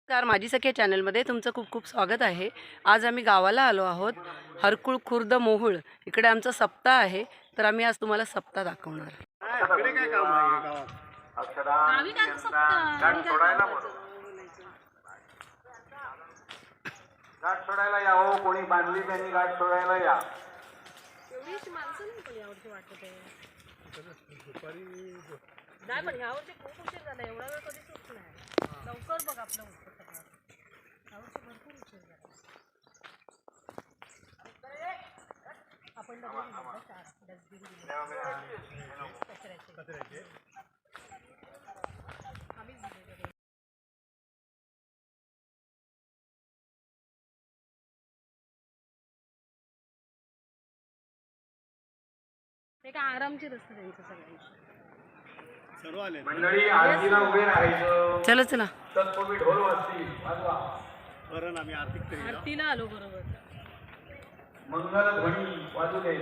नमस्कार, माझी सखी चॅनलमध्ये तुमचं खूप खूप स्वागत आहे। आज आम्ही गावाला आलो आहोत, हरकुळ खुर्द मोहोळ इकडे आमचा सप्ताह आहे। तर आम्ही आज तुम्हाला सप्ताह दाखवणार। इकडे काय काम आहे गावात? गाठ सोडायला या हो, कोणी बांधली त्यांनी गाठ सोडायला या। एवढीच माणसं नाही कोणी यावरती वाटत आहे। नाही पण यावरती खूप उशीर झाला, एवढा वेळ कधीच होत नाही। लवकर बघ आपलं उत्तर सगळं। यावरती भरपूर उशीर झाला। आपण डस्टबिन दिले कचऱ्याचे। आम्हीच दिले। ते काय आरामची रस्ते त्यांचं सगळ्यांची। सर्व आले मंडळी आरतीला उभे राहायचं। चला चला, तत्पूर्वी ढोल वाजतील, वाजवा। बरं आम्ही आरतीला आलो बरोबर। मंगल ध्वनी वाजू दे।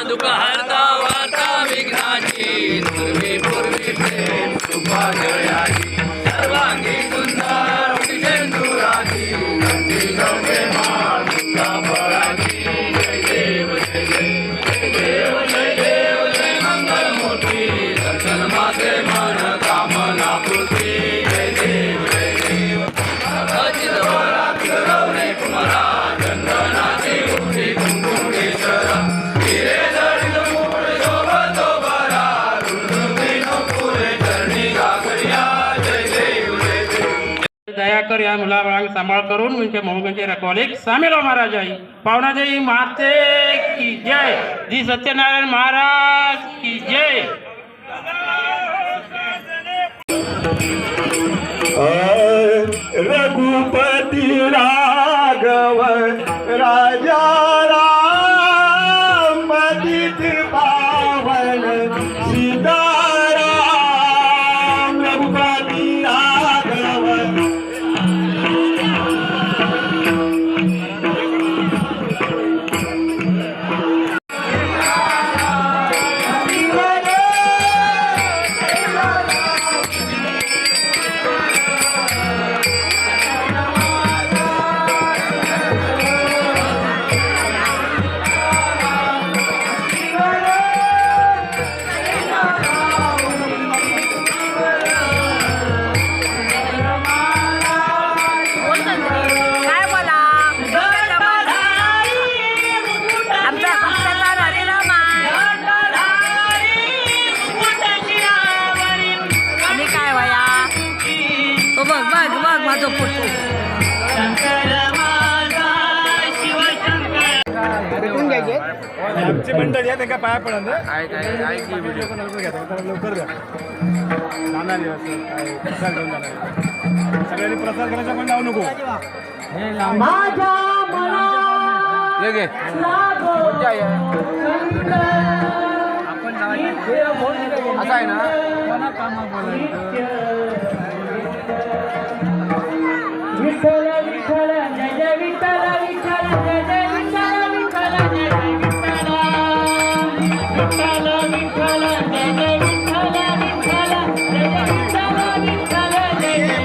दुःख हरता वार्ता विघ्नाची पूर्वी पूर्वी प्रेम सुभागयाची सर्वांगी सुंदर शेंदुराची कंठी नव्हे माळ दुःखा फळाची जय देव जय जय जय देव जय मंगल मूर्ती दर्शन माते मन कामना पूर्ती जय देव जय देव अचित वरा गौरी कुमारा चंदनाची उठी कुंकुमेश्वरा दयाकर या मुलाबाळांक सांभाळ करून म्हणजे मोहगंचे रखवाले सामील हो महाराज आई पावनादेवी माते की जय जी सत्यनारायण महाराज की जय। रघुपति राघव राजा राम पतित पावन सीताराम रघुपति राघव। आमची मंडळी आहे का पाया पडत लवकर द्या जाणार आहे असं काय प्रसाद घेऊन जाणार सगळ्यांनी प्रसाद करायचा पण जाऊ नको। असं आहे ना विठ्ठल विठ्ठल जय जय विठ्ठल विठ्ठल जय जय विठ्ठल विठ्ठल जय जय विठ्ठल विठ्ठल विठ्ठल जय जय विठ्ठल विठ्ठल जय जय विठ्ठल विठ्ठल जय जय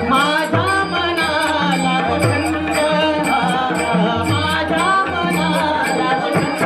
माझा मनाला छंद माझा मनाला छंद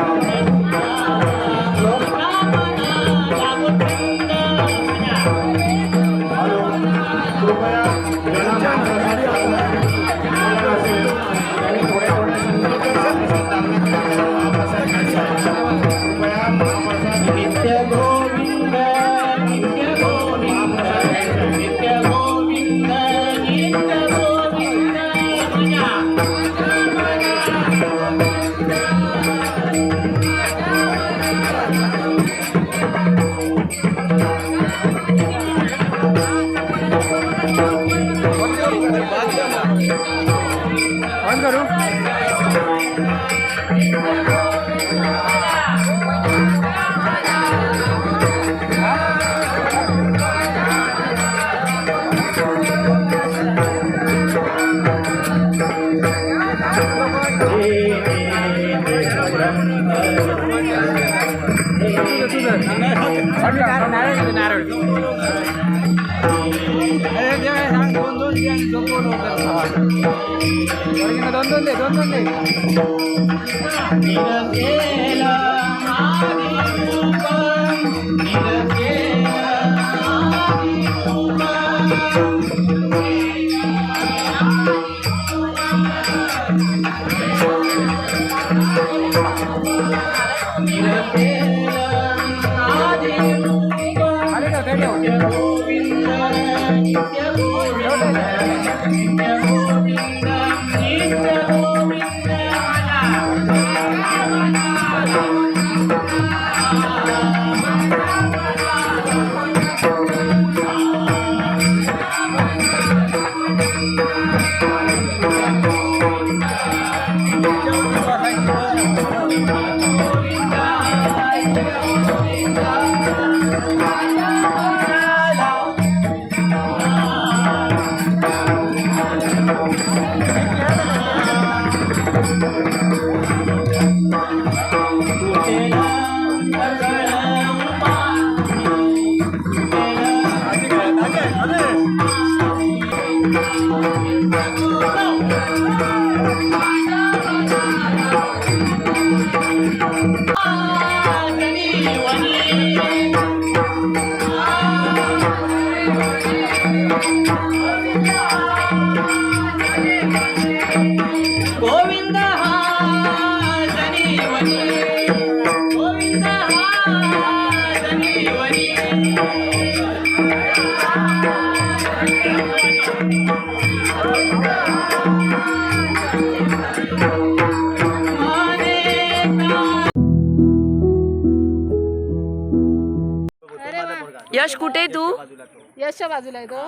गोविंद हा शनिवनी, गोविंद हा शनिवनी. यश कुठे आहे तू? यशच्या बाजूला आहे तो.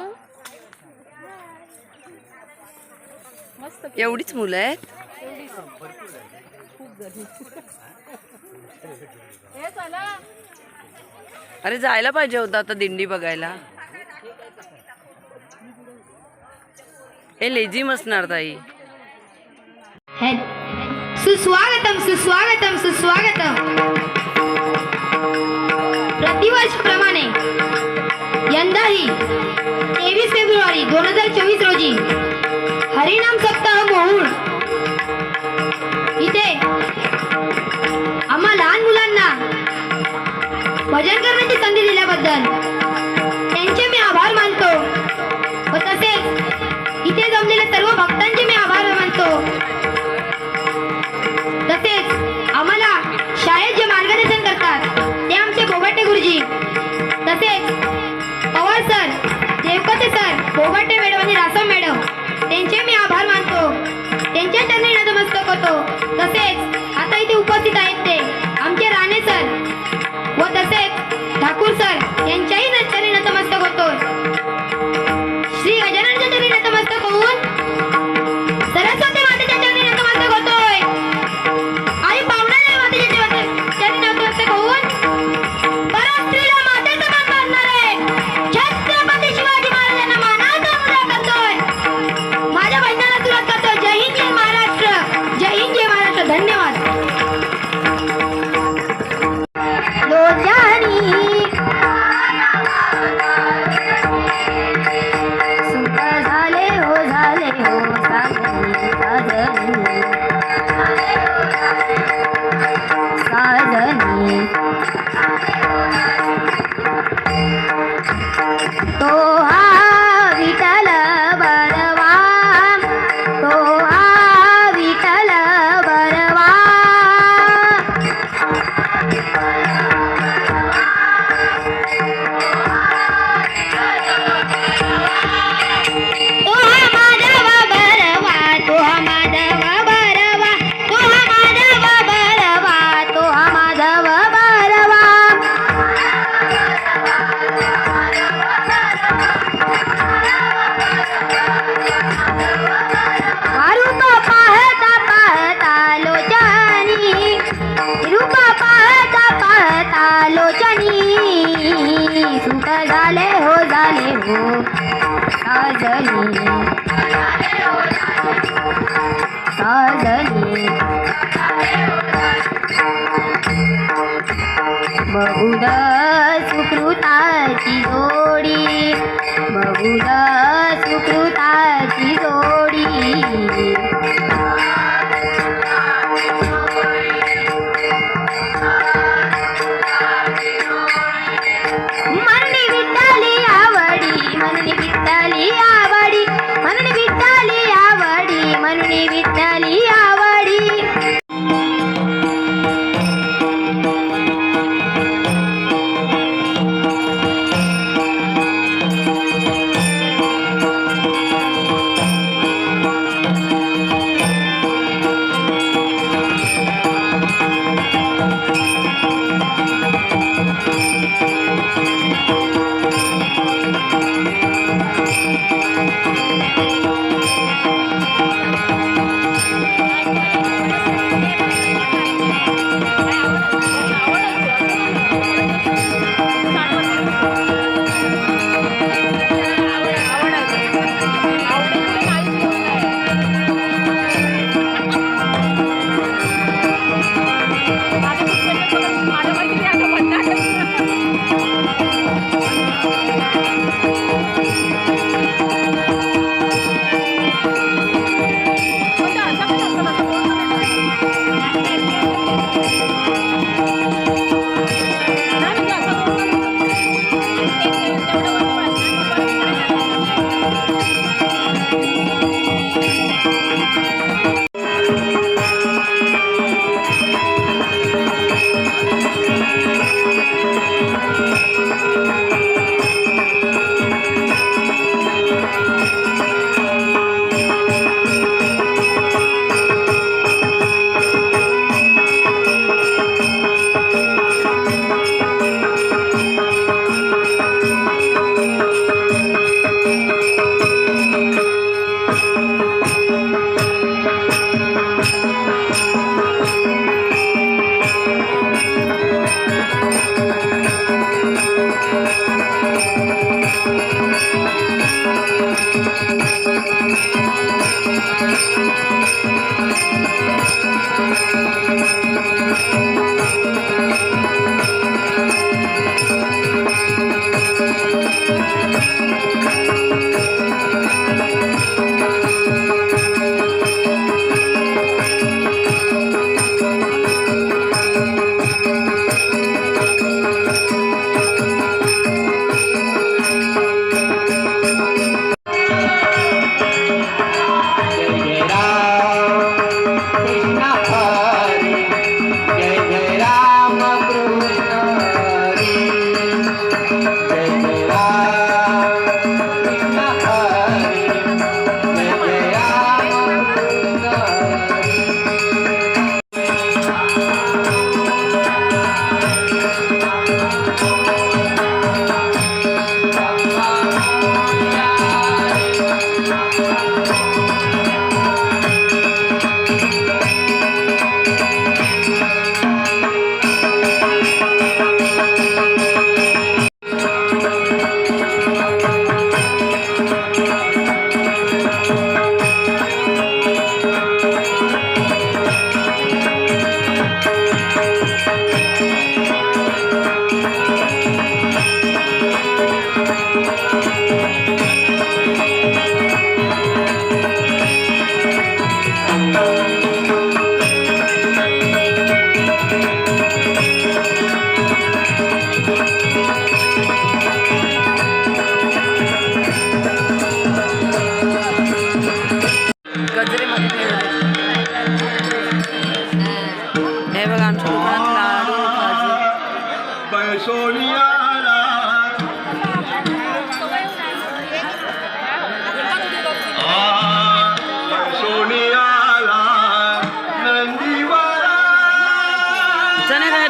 मस्त एवढीच मुलं आहेत? हे चला. अरे जायला पाहिजे होतं आता दिंडी बघायला. हे लेझीम असणार ताई. सुस्वागतम सुस्वागतम सुस्वागतम. प्रतिवर्षाप्रमाणे यंदाही 23 फेब्रुवारी 2024 रोजी हरिनाम सप्ताह मोहोळ इथे आम्हा लहान मुलांना भजन करण्याची संधी दिल्याबद्दल त्यांचे मी आभार मानतो व तसेच इथे जमलेल्या सर्व भक्तांचे मी आभार मानतो. तसेच आम्हाला शाळेत जे मार्गदर्शन करतात ते आमचे बोगाटे गुरुजी, तसेच Pawar sir, Devkate sir, Bogate madam आणि रासम मॅडम त्यांचे मी आभार मानतो. त्यांच्या चरणी नतमस्तक होतो. तसेच आता इथे उपस्थित आहेत ते आमचे राणे सर व तसेच ठाकूर सर यांच्याही चरणी नतमस्तक होतो. श्री गजाननच्या चरणी नतमस्तक होऊन सरस्वती मातेच्या चरणी नतमस्तक होतोय आणि पावनादेवी मातेच्या चरणी नतमस्तक होऊन परस्त्रीला मातेचा मान मानणारे छत्रपती शिवाजी महाराजांना मानाचा मुजरा करतोय. माझ्या बहिणीला सुरुवात करतो. जय हिंद जय महाराष्ट्र, जय हिंद जय महाराष्ट्र. सुख झाले हो साजनी साजनी बहुध सुकृताची जोडी बहुध सुकृताची जोडी मननी विठ्ठली आवडी मननी विठ्ठली आवडी मननी विठ्ठली आवडी मननी विठ्ठली आवडी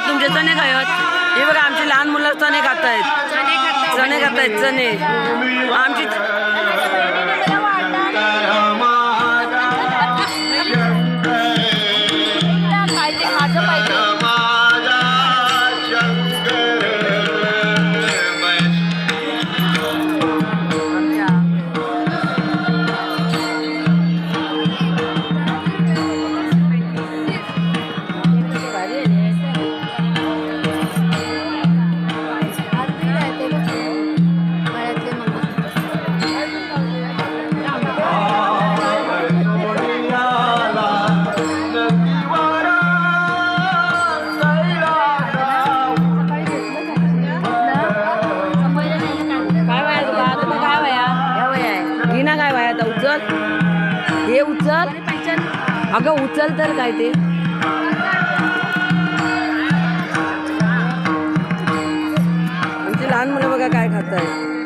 तुमचे चणे काय आहेत? हे बघा आमची लहान मुलं चणे खात आहेत, चणे खात आहेत चणे आमची अगं उचल तर काय ते आमची लहान मुलं बघा काय खात आहे.